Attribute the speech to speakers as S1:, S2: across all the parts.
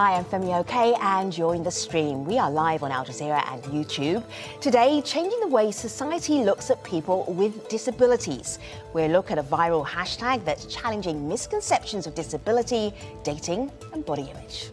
S1: Hi, I'm Femi Oke, and you're in The Stream. We are live on Al Jazeera and YouTube. Today, changing the way society looks at people with disabilities. We'll look at a viral hashtag that's challenging misconceptions of disability, dating, and body image.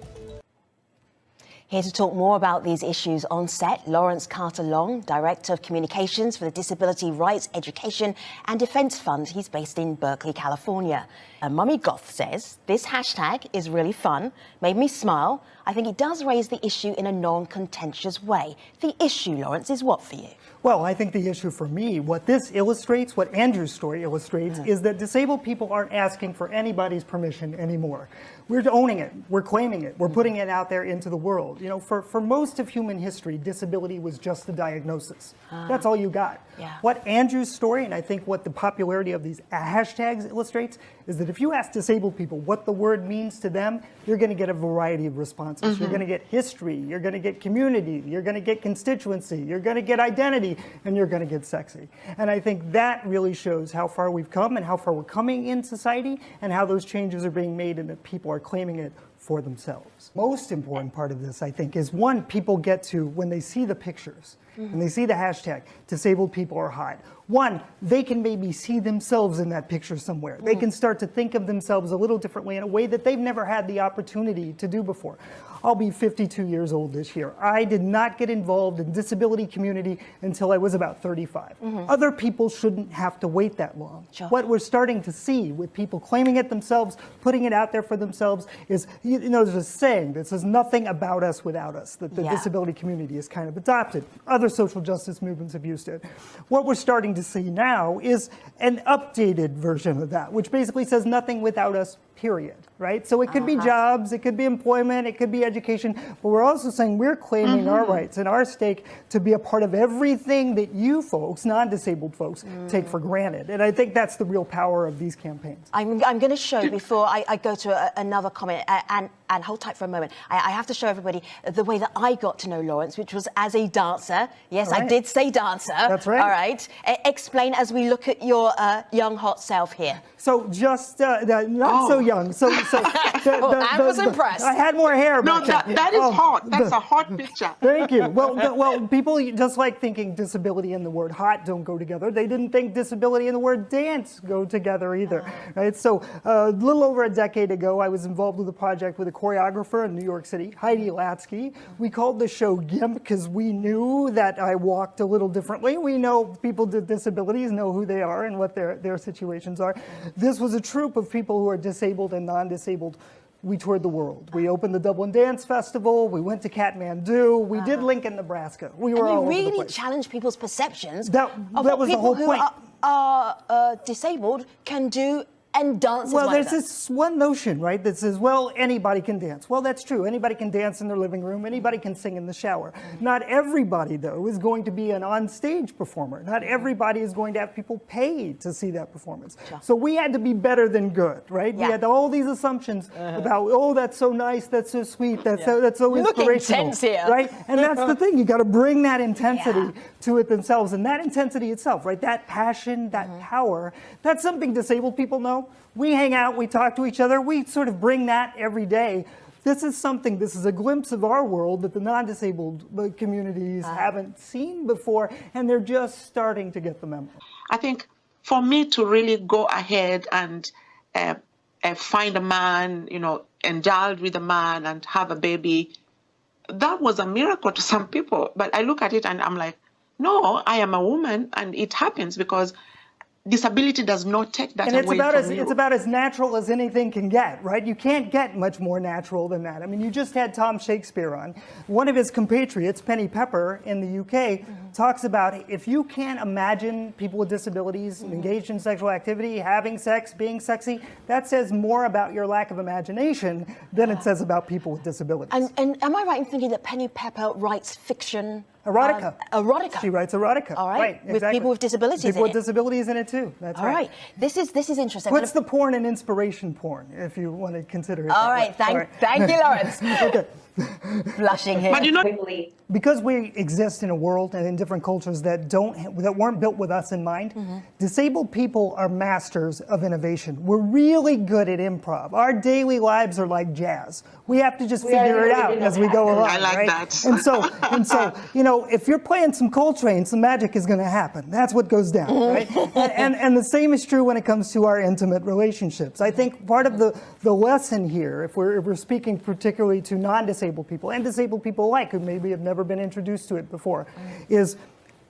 S1: Here to talk more about these issues on set, Lawrence Carter-Long, Director of Communications for the Disability Rights Education and Defense Fund. He's based in Berkeley, California. Mummy Goth says, this hashtag is really fun, made me smile. I think it does raise the issue in a non-contentious way. The issue, Lawrence, is what for you?
S2: Well, I think the issue for me, what this illustrates, what Andrew's story illustrates, is that disabled people aren't asking for anybody's permission anymore. We're owning it, we're claiming it, we're putting it out there into the world. You know, for most of human history, disability was just a diagnosis. That's all you got.
S1: Yeah.
S2: What Andrew's story, and I think what the popularity of these hashtags illustrates, is that if you ask disabled people what the word means to them, you're going to get a variety of responses. You're going to get history, you're going to get community, you're going to get constituency, you're going to get identity, and you're going to get sexy. And I think that really shows how far we've come and how far we're coming in society and how those changes are being made and that people are claiming it for themselves. Most important part of this, I think, is one, people get to, when they see the pictures, and they see the hashtag, disabled people are hot. One, they can maybe see themselves in that picture somewhere. They can start to think of themselves a little differently in a way that they've never had the opportunity to do before. I'll be 52 years old this year. I did not get involved in disability community until I was about 35. Other people shouldn't have to wait that long.
S1: Sure.
S2: What we're starting to see with people claiming it themselves, putting it out there for themselves is, you know, there's a saying that says nothing about us without us, that the disability community is kind of adopted. Other social justice movements have used it. What we're starting to see now is an updated version of that, which basically says nothing without us, period, right? So it could be jobs, it could be employment, it could be education, but we're also saying we're claiming our rights and our stake to be a part of everything that you folks, non-disabled folks, take for granted. And I think that's the real power of these campaigns.
S1: I'm going to show, before I go to another comment, and hold tight for a moment, I have to show everybody the way that I got to know Lawrence, which was as a dancer. Yes, right. I did say dancer. That's right. All right. Explain as we look at your young, hot self here.
S2: So just, not so young. So
S1: I was impressed.
S2: I had more hair.
S3: No, that is hot. That's a hot picture.
S2: Thank you. Well, people just like thinking disability and the word hot don't go together. They didn't think disability and the word dance go together either. Right? So a little over a decade ago, I was involved with a project with a choreographer in New York City, Heidi Latsky. We called the show GIMP because we knew that I walked a little differently. We know people with disabilities know who they are and what their situations are. This was a troupe of people who are disabled and non-disabled. We toured the world. We opened the Dublin Dance Festival. We went to Kathmandu. We did Lincoln, Nebraska. We were all over the place.
S1: You really challenged people's perceptions
S2: that was the whole point.
S1: People who are disabled can do and dance
S2: well,
S1: as
S2: there's this one notion, right, that says, well, anybody can dance. Well, that's true. Anybody can dance in their living room. Anybody can sing in the shower. Not everybody, though, is going to be an on-stage performer. Not everybody is going to have people paid to see that performance. Sure. So we had to be better than good, right? Yeah. We had all these assumptions about, oh, that's so nice, that's so sweet, that's so inspirational.
S1: Look intense here.
S2: Right? And that's the thing. You got to bring that intensity to it themselves. And that intensity itself, right, that passion, that power, that's something disabled people know. We hang out, we talk to each other, we sort of bring that every day. This is a glimpse of our world that the non-disabled communities haven't seen before, and they're just starting to get the memo.
S3: I think for me to really go ahead and find a man, you know, endowed with a man and have a baby, that was a miracle to some people. But I look at it and I'm like, no, I am a woman, and it happens because disability does not take that away from you.
S2: It's about as natural as anything can get, right? You can't get much more natural than that. I mean, you just had Tom Shakespeare on. One of his compatriots, Penny Pepper in the UK, talks about if you can't imagine people with disabilities engaged in sexual activity, having sex, being sexy, that says more about your lack of imagination than it says about people with disabilities.
S1: And am I right in thinking that Penny Pepper writes fiction?
S2: Erotica.
S1: Erotica.
S2: She writes erotica.
S1: All right. With
S2: exactly.
S1: people with disabilities
S2: People with disabilities in it too. That's right.
S1: All right. This is interesting.
S2: Puts the porn in inspiration porn, if you want to consider it.
S1: All right. Thank you, Lawrence.
S2: Okay.
S1: Blushing here.
S3: But you know,
S2: Because we exist in a world and in different cultures that weren't built with us in mind, disabled people are masters of innovation. We're really good at improv. Our daily lives are like jazz. We have to just figure it out as we go along.
S3: I like
S2: right?
S3: that.
S2: And so, you know, if you're playing some Coltrane, some magic is going to happen. That's what goes down, right? And the same is true when it comes to our intimate relationships. I think part of the lesson here, if we're speaking particularly to non-disabled people and disabled people alike who maybe have never been introduced to it before, is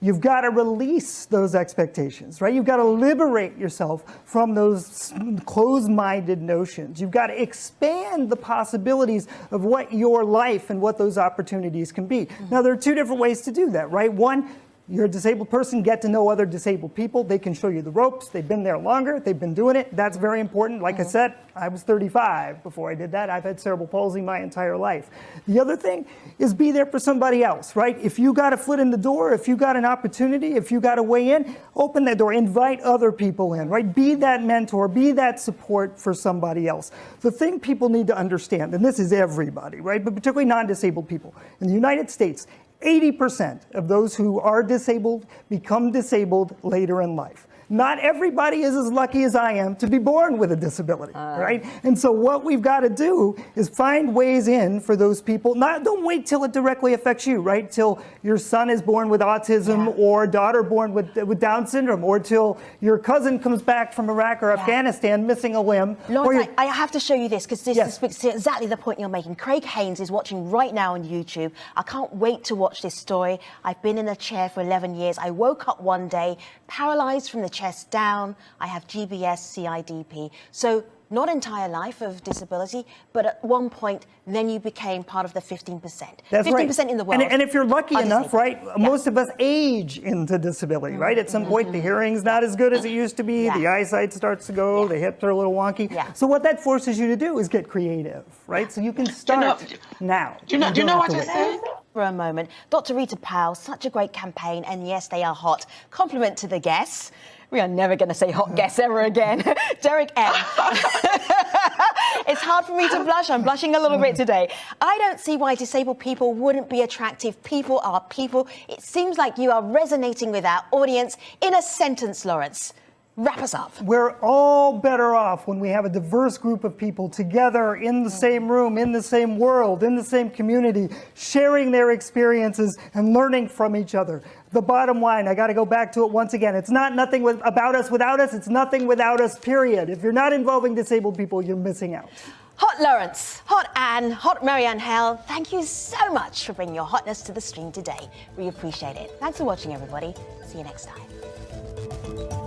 S2: you've got to release those expectations, right? You've got to liberate yourself from those closed-minded notions. You've got to expand the possibilities of what your life and what those opportunities can be. Now, there are two different ways to do that, right? One, you're a disabled person, get to know other disabled people. They can show you the ropes. They've been there longer. They've been doing it. That's very important. Like I said, I was 35 before I did that. I've had cerebral palsy my entire life. The other thing is be there for somebody else, right? If you got a foot in the door, if you got an opportunity, if you got a way in, open that door, invite other people in, right? Be that mentor, be that support for somebody else. The thing people need to understand, and this is everybody, right? But particularly non-disabled people. In the United States, 80% of those who are disabled become disabled later in life. Not everybody is as lucky as I am to be born with a disability, right? And so what we've got to do is find ways in for those people. Don't wait till it directly affects you, right? Till your son is born with autism or daughter born with Down syndrome, or till your cousin comes back from Iraq or Afghanistan missing a limb.
S1: Lawrence, I have to show you this because this speaks to exactly the point you're making. Craig Haynes is watching right now on YouTube. I can't wait to watch this story. I've been in a chair for 11 years. I woke up one day paralyzed from the chest down. I have GBS, CIDP. So not entire life of disability, but at one point, then you became part of the 15%.
S2: That's
S1: 15%
S2: right.
S1: in the world.
S2: And if you're lucky enough,
S1: disabled.
S2: right, most of us age into disability, right? At some point, the hearing's not as good as it used to be. The eyesight starts to go. The hips are a little wonky. So what that forces you to do is get creative, right? So you can start now.
S3: Do you know what I said?
S1: For a moment. Dr. Rita Powell, such a great campaign, and yes, they are hot. Compliment to the guests. We are never going to say hot guests ever again. Derek M. It's hard for me to blush. I'm blushing a little bit today. I don't see why disabled people wouldn't be attractive. People are people. It seems like you are resonating with our audience. In a sentence, Lawrence, wrap us up.
S2: We're all better off when we have a diverse group of people together in the same room, in the same world, in the same community, sharing their experiences and learning from each other. The bottom line, I got to go back to it once again. It's not nothing about us without us. It's nothing without us, period. If you're not involving disabled people, you're missing out.
S1: Hot Lawrence, hot Anne, hot Marianne Hale, thank you so much for bringing your hotness to the stream today. We appreciate it. Thanks for watching, everybody. See you next time.